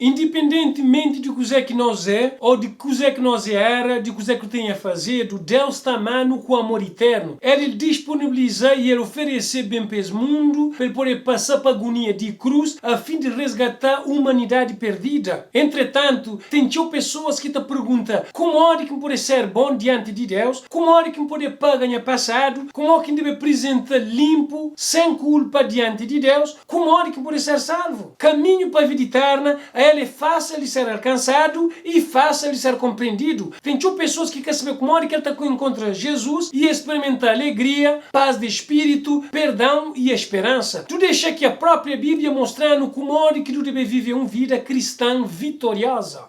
Independentemente de coisa que nós é, ou de coisa que nós era, de coisa que tem a fazer, Deus está amando com amor eterno. Ele disponibiliza e ele oferece bem para esse mundo, para ele poder passar para a agonia de cruz, a fim de resgatar a humanidade perdida. Entretanto, tem pessoas que te perguntam como é que pode ser bom diante de Deus, como é que pode pagar o passado, como é que deve apresentar limpo, sem culpa diante de Deus, como é que pode ser salvo. Caminho para a vida eterna, ele é fácil de ser alcançado e fácil de ser compreendido. Tem pessoas que querem saber como é que ele encontra Jesus e experimentar alegria, paz de espírito, perdão e esperança. Tu deixa que a própria Bíblia mostrando como é que tu deve viver uma vida cristã vitoriosa.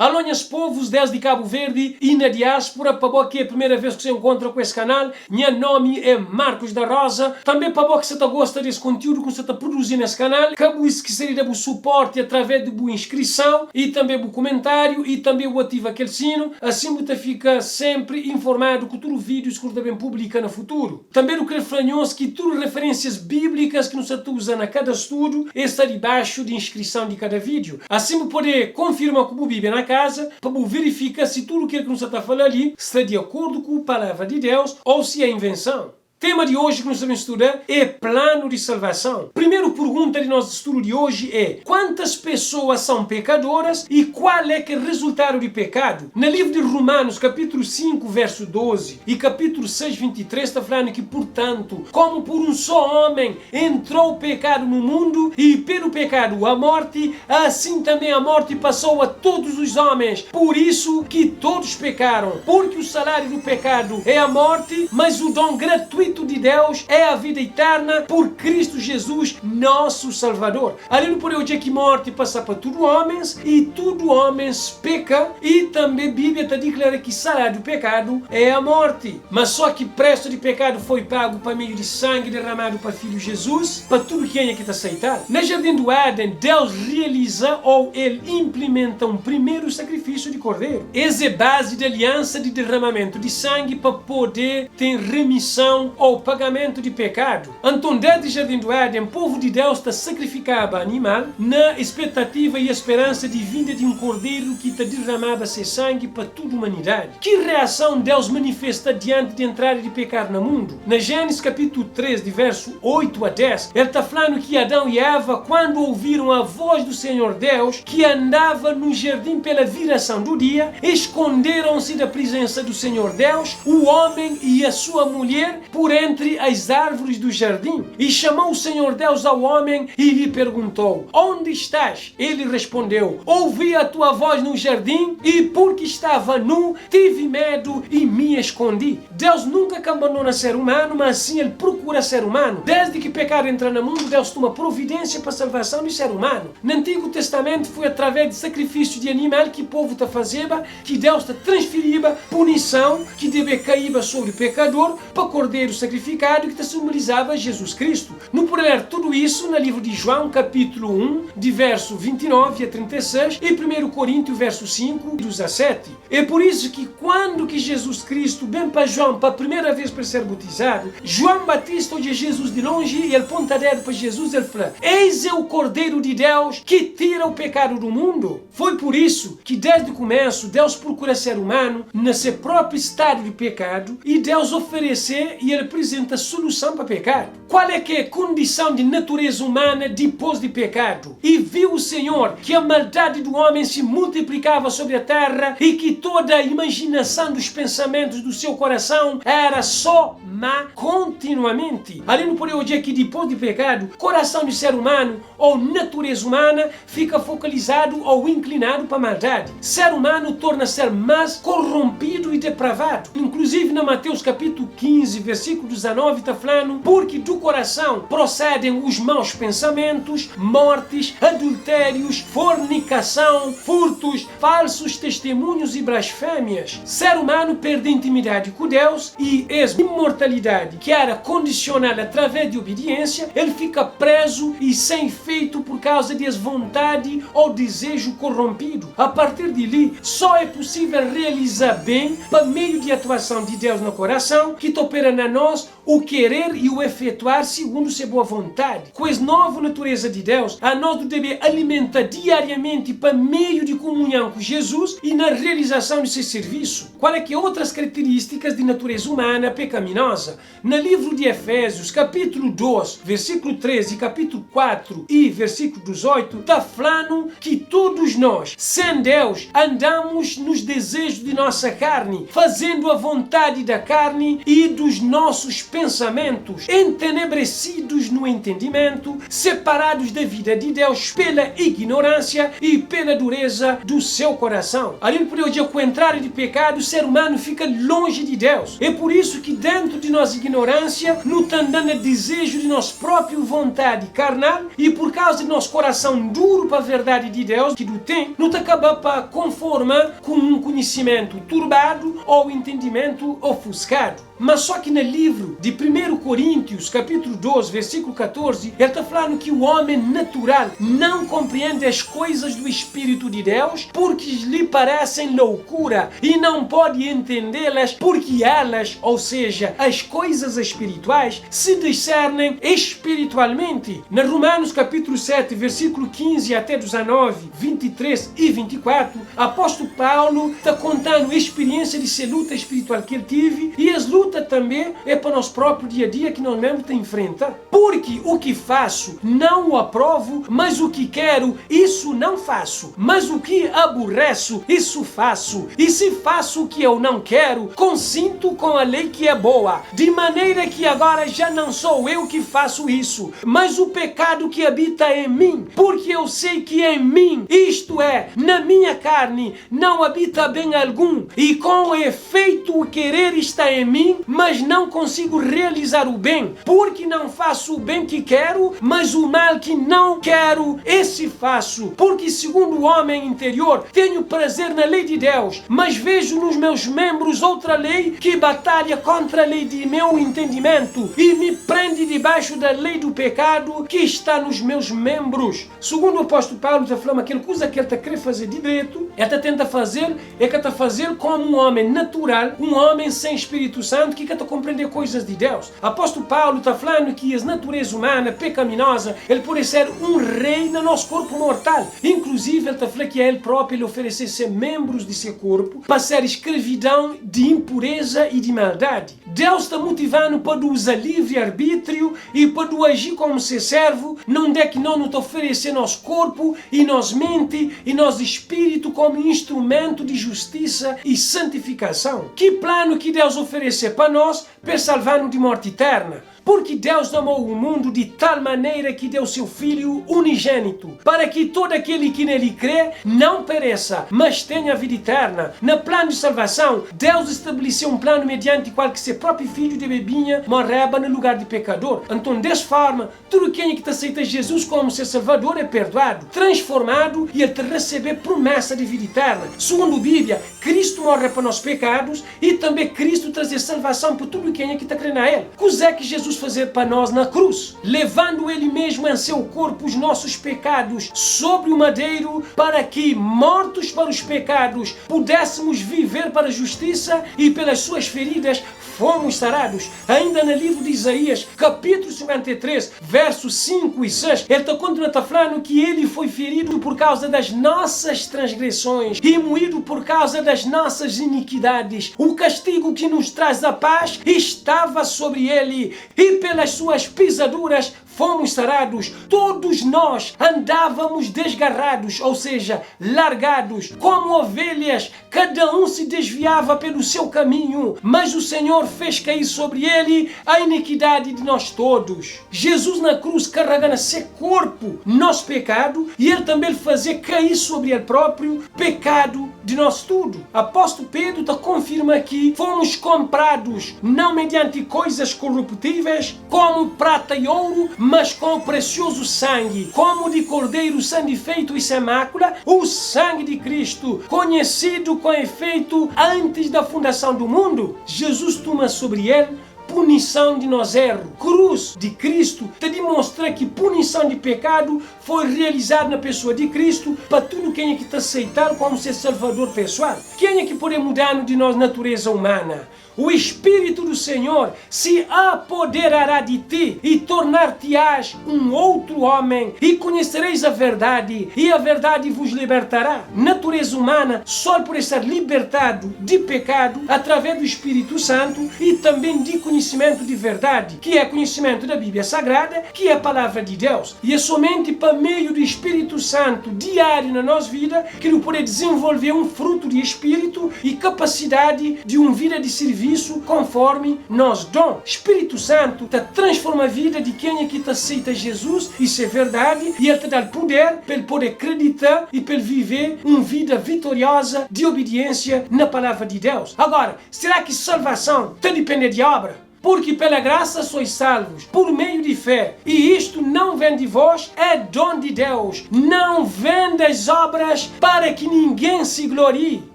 Alô, meus povos desde Cabo Verde e na diáspora, para que é a primeira vez que você encontra com esse canal, meu nome é Marcos da Rosa. Também para você que gosta desse conteúdo que você está produzindo nesse canal, que você esquecer de suporte através de boa inscrição e também do comentário e também o ativa aquele sino, assim você fica sempre informado com todos os vídeos que você também publica no futuro. Também eu quero falar que todas as referências bíblicas que você está usando a cada estudo está debaixo de inscrição de cada vídeo. Assim você pode confirmar que você vive na casa para verificar se tudo o que você está falando ali está de acordo com a palavra de Deus ou se é invenção. O tema de hoje que nós vamos estudar é plano de salvação. Primeira pergunta de nosso estudo de hoje é: quantas pessoas são pecadoras e qual é que é o resultado de pecado? No livro de Romanos, capítulo 5, verso 12 e capítulo 6, 23, está falando que, portanto, como por um só homem entrou o pecado no mundo e pelo pecado a morte, assim também a morte passou a todos os homens. Por isso que todos pecaram, porque o salário do pecado é a morte, mas o dom gratuito de Deus é a vida eterna por Cristo Jesus, nosso Salvador. Além do poder de que morte passa para todos os homens e todos os homens peca, e também a Bíblia está declarando que o salário do pecado é a morte. Mas só que o preço de pecado foi pago por meio de sangue derramado para Filho Jesus, para tudo quem é que está aceitado. No Jardim do Éden, Deus realiza ou ele implementa um primeiro sacrifício de cordeiro. Essa é a base da aliança de derramamento de sangue para poder ter remissão ou pagamento de pecado. Então, desde o Jardim do Éden, o povo de Deus está sacrificava animal na expectativa e esperança de vinda de um cordeiro que está derramava seu sangue para toda a humanidade. Que reação Deus manifesta diante de entrada de pecado no mundo? Na Gênesis capítulo 3, de verso 8 a 10, ele está falando que Adão e Eva, quando ouviram a voz do Senhor Deus, que andava no jardim pela viração do dia, esconderam-se da presença do Senhor Deus, o homem e a sua mulher, por entre as árvores do jardim. E chamou o Senhor Deus ao homem e lhe perguntou: onde estás? Ele respondeu: ouvi a tua voz no jardim e porque estava nu, tive medo e me escondi. Deus nunca abandona ser humano, mas sim ele procura ser humano. Desde que o pecado entra no mundo, Deus toma providência para a salvação do ser humano. No Antigo Testamento foi através de sacrifício de animal que o povo está fazendo, que Deus está transferindo punição que deve cair sobre o pecador para cordeiro sacrificado que simbolizava Jesus Cristo. Não por ler tudo isso no livro de João, capítulo 1, de verso 29 a 36 e 1 Coríntios, verso 5 e 17. É por isso que quando que Jesus Cristo vem para João para a primeira vez para ser batizado, João Batista olha Jesus de longe e ele aponta dedo para Jesus e ele fala: eis é o Cordeiro de Deus que tira o pecado do mundo. Foi por isso que desde o começo Deus procura ser humano no seu próprio estado de pecado e Deus oferecer e ele apresenta solução para o pecado. Qual é que é a condição de natureza humana depois de pecado? E viu o Senhor que a maldade do homem se multiplicava sobre a terra e que toda a imaginação dos pensamentos do seu coração era só má continuamente. Além do poder hoje que depois de pecado, o coração do ser humano ou natureza humana fica focalizado ou inclinado para a maldade. Ser humano torna-se mais corrompido e depravado. Inclusive na Mateus capítulo 15, versículo versículo 19 está falando, porque do coração procedem os maus pensamentos, mortes, adultérios, fornicação, furtos, falsos testemunhos e blasfémias. Ser humano perde a intimidade com Deus e essa imortalidade, que era condicionada através de obediência, ele fica preso e sem efeito por causa de vontade ou desejo corrompido. A partir de ali, só é possível realizar bem, por meio de atuação de Deus no coração, que opera na nós o querer e o efetuar segundo sua boa vontade. Com essa nova natureza de Deus, a nós devemos alimentar diariamente por meio de comunhão com Jesus e na realização de seu serviço. Qual é que outras características de natureza humana pecaminosa? No livro de Efésios, capítulo 2, versículo 13, capítulo 4 e versículo 18, está falando que todos nós, sem Deus, andamos nos desejos de nossa carne, fazendo a vontade da carne e dos nossos pensamentos, entenebrecidos no entendimento, separados da vida de Deus pela ignorância e pela dureza do seu coração. Ali por hoje, ao contrário de pecado, o ser humano fica longe de Deus. É por isso que dentro de nossa ignorância, não está dando desejo de nossa própria vontade carnal e por causa de nosso coração duro para a verdade de Deus, que do tem, não está acabando para conformar com um conhecimento turbado ou entendimento ofuscado. Mas só que no livro de 1 Coríntios, capítulo 12, versículo 14, ele está falando que o homem natural não compreende as coisas do Espírito de Deus porque lhe parecem loucura e não pode entendê-las porque elas, ou seja, as coisas espirituais, se discernem espiritualmente. Na Romanos, capítulo 7, versículo 15 até 19, 23 e 24, apóstolo Paulo está contando a experiência de ser luta espiritual que ele teve e as lutas também é para nosso próprio dia a dia que nós mesmos temos que enfrentar. Porque o que faço não o aprovo, mas o que quero, isso não faço. Mas o que aborreço, isso faço. E se faço o que eu não quero, consinto com a lei que é boa. De maneira que agora já não sou eu que faço isso, mas o pecado que habita em mim. Porque eu sei que em mim, isto é, na minha carne, não habita bem algum. E com efeito o querer está em mim, mas não consigo realizar o bem, porque não faço o bem que quero, mas o mal que não quero, esse faço. Porque segundo o homem interior, tenho prazer na lei de Deus, mas vejo nos meus membros outra lei que batalha contra a lei de meu entendimento e me prende debaixo da lei do pecado que está nos meus membros. Segundo o apóstolo Paulo, está falando aquela coisa que ele está querendo fazer de direito, ele tenta fazer, é que está fazer como um homem natural, um homem sem Espírito Santo, que está a compreender coisas de Deus. Apóstolo Paulo está falando que a natureza humana pecaminosa, ele pode ser um rei no nosso corpo mortal. Inclusive, ele está falando que a ele próprio ele oferecesse membros de seu corpo para ser escravidão de impureza e de maldade. Deus está motivando para usar livre-arbítrio e para agir como seu servo, não é que não nos oferecer nosso corpo e nossa mente e nosso espírito como instrumento de justiça e santificação. Que plano que Deus oferece para nós para salvar-nos de morte eterna? Porque Deus amou o mundo de tal maneira que deu seu Filho unigênito, para que todo aquele que nele crê não pereça, mas tenha vida eterna. No plano de salvação, Deus estabeleceu um plano mediante qual que seu próprio Filho de bebinha morreba no lugar de pecador. Então, dessa forma, todo quem que aceita Jesus como seu Salvador é perdoado, transformado e ele receber promessa de vida eterna. Segundo a Bíblia, Cristo morre para nossos pecados e também Cristo trazer salvação para todo quem que está crendo a Ele. O que é que Jesus fazer para nós na cruz? Levando Ele mesmo em seu corpo os nossos pecados sobre o madeiro, para que, mortos para os pecados, pudéssemos viver para a justiça e pelas suas feridas fomos sarados. Ainda no livro de Isaías, capítulo 53, versos 5 e 6, ele está falando que ele foi ferido por causa das nossas transgressões e moído por causa das nossas iniquidades. O castigo que nos traz a paz estava sobre ele e pelas suas pisaduras fomos sarados. Todos nós andávamos desgarrados, ou seja, largados, como ovelhas, cada um se desviava pelo seu caminho, mas o Senhor fez cair sobre ele a iniquidade de nós todos. Jesus na cruz carregando seu corpo nosso pecado e ele também fazia cair sobre ele próprio pecado de nós tudo. Apóstolo Pedro confirma que fomos comprados não mediante coisas corruptíveis, como prata e ouro, mas com o precioso sangue, como de cordeiro sangue feito e sem mácula, o sangue de Cristo, conhecido com efeito antes da fundação do mundo. Jesus toma sobre ele punição de nós erros. Cruz de Cristo te demonstra que punição de pecado foi realizada na pessoa de Cristo para tudo quem é que te aceitar como seu salvador pessoal. Quem é que pode mudar de nós natureza humana? O Espírito do Senhor se apoderará de ti e tornar-te-ás um outro homem, e conhecereis a verdade, e a verdade vos libertará. Natureza humana só pode ser libertado de pecado através do Espírito Santo e também de conhecimento de verdade, que é conhecimento da Bíblia Sagrada, que é a palavra de Deus. E é somente por meio do Espírito Santo diário na nossa vida que ele pode desenvolver um fruto de Espírito e capacidade de uma vida de serviço conforme nós dom. Espírito Santo te transforma a vida de quem é que te aceita Jesus, isso é verdade, e ele te dá poder para ele poder acreditar e para ele viver uma vida vitoriosa de obediência na palavra de Deus. Agora, será que salvação te depende de obra? Porque pela graça sois salvos, por meio de fé. E isto não vem de vós, é dom de Deus. Não vem das obras para que ninguém se glorie.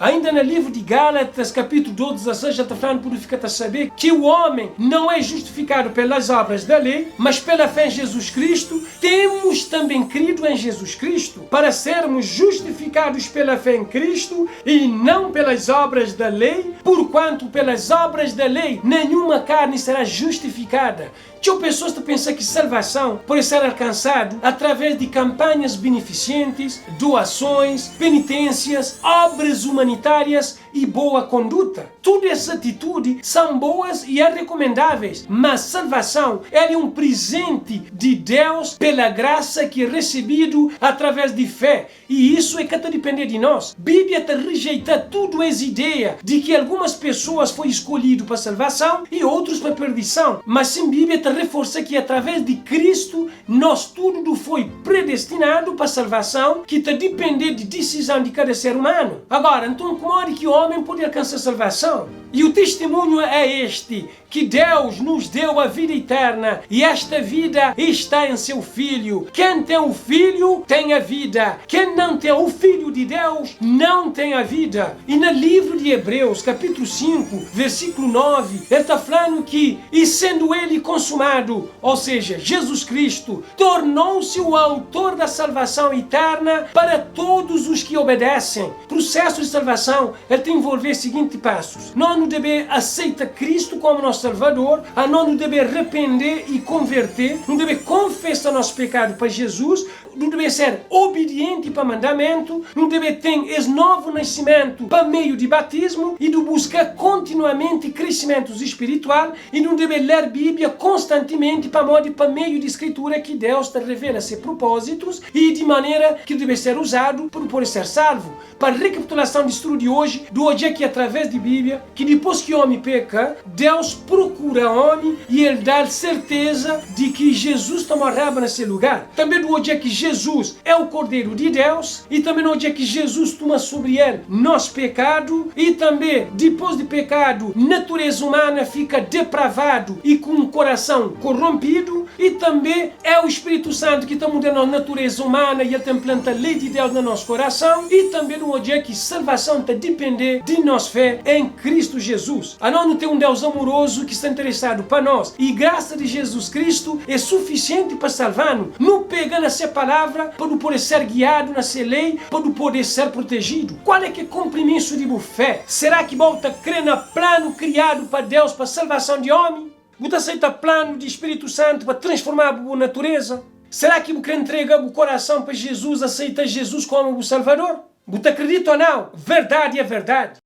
Ainda no livro de Gálatas, capítulo 12, 16, já está falando, purifica-te a saber que o homem não é justificado pelas obras da lei, mas pela fé em Jesus Cristo. Temos também crido em Jesus Cristo para sermos justificados pela fé em Cristo e não pelas obras da lei, porquanto pelas obras da lei nenhuma carne será justificada. Tinha pessoas que pensam que salvação pode ser alcançada através de campanhas beneficentes, doações, penitências, obras humanitárias e boa conduta. Todas essas atitudes são boas e recomendáveis, mas salvação é um presente de Deus pela graça que é recebido através de fé. E isso é que está depender de nós. A Bíblia está rejeita toda essa ideia de que algumas pessoas foram escolhidas para salvação e outros para perdição. Mas sim, a Bíblia está reforça que através de Cristo nós tudo foi predestinado para salvação, que está depender de decisão de cada ser humano. Agora, então como é que o homem pode alcançar salvação? E o testemunho é este, que Deus nos deu a vida eterna e esta vida está em seu Filho. Quem tem o Filho tem a vida. Quem não tem o Filho de Deus não tem a vida. E no livro de Hebreus, capítulo 5, versículo 9, ele está falando que, e sendo ele consumado, ou seja, Jesus Cristo, tornou-se o autor da salvação eterna para todos os que obedecem. O processo de salvação, ele tem que envolver os seguintes passos. Nós devemos aceitar Cristo como nosso Salvador, a nós devemos arrepender e converter, nós devemos confessar nosso pecado para Jesus, nós devemos ser obediente para o mandamento, nós devemos ter esse novo nascimento para meio de batismo e de buscar continuamente crescimento espiritual, e nós devemos ler a Bíblia constantemente para meio de escritura que Deus te revela seus propósitos e de maneira que deve ser usado para poder ser salvo. Para a recapitulação do estudo de hoje é que através da Bíblia, que depois que o homem peca, Deus procura o homem e ele dá certeza de que Jesus está morrendo nesse lugar. Também do hoje é que Jesus é o Cordeiro de Deus, e também no dia que Jesus toma sobre ele nosso pecado, e também depois do pecado, natureza humana fica depravado e com um coração corrompido, e também é o Espírito Santo que está mudando a natureza humana e ele tem planta a lei de Deus no nosso coração, e também no dia que salvação está depender de nossa fé em Cristo Jesus. A nós não tem um Deus amoroso que está interessado para nós, e graça de Jesus Cristo é suficiente para salvar-nos. Não pega nessa palavra para poder ser guiado nessa lei, para poder ser protegido. Qual é que é o compromisso de fé? Será que volta a crer no plano criado para Deus para a salvação de homem? Você aceita o plano de Espírito Santo para transformar a boa natureza? Será que você entrega o coração para Jesus, aceita Jesus como o Salvador? Você acredita ou não? Verdade é verdade.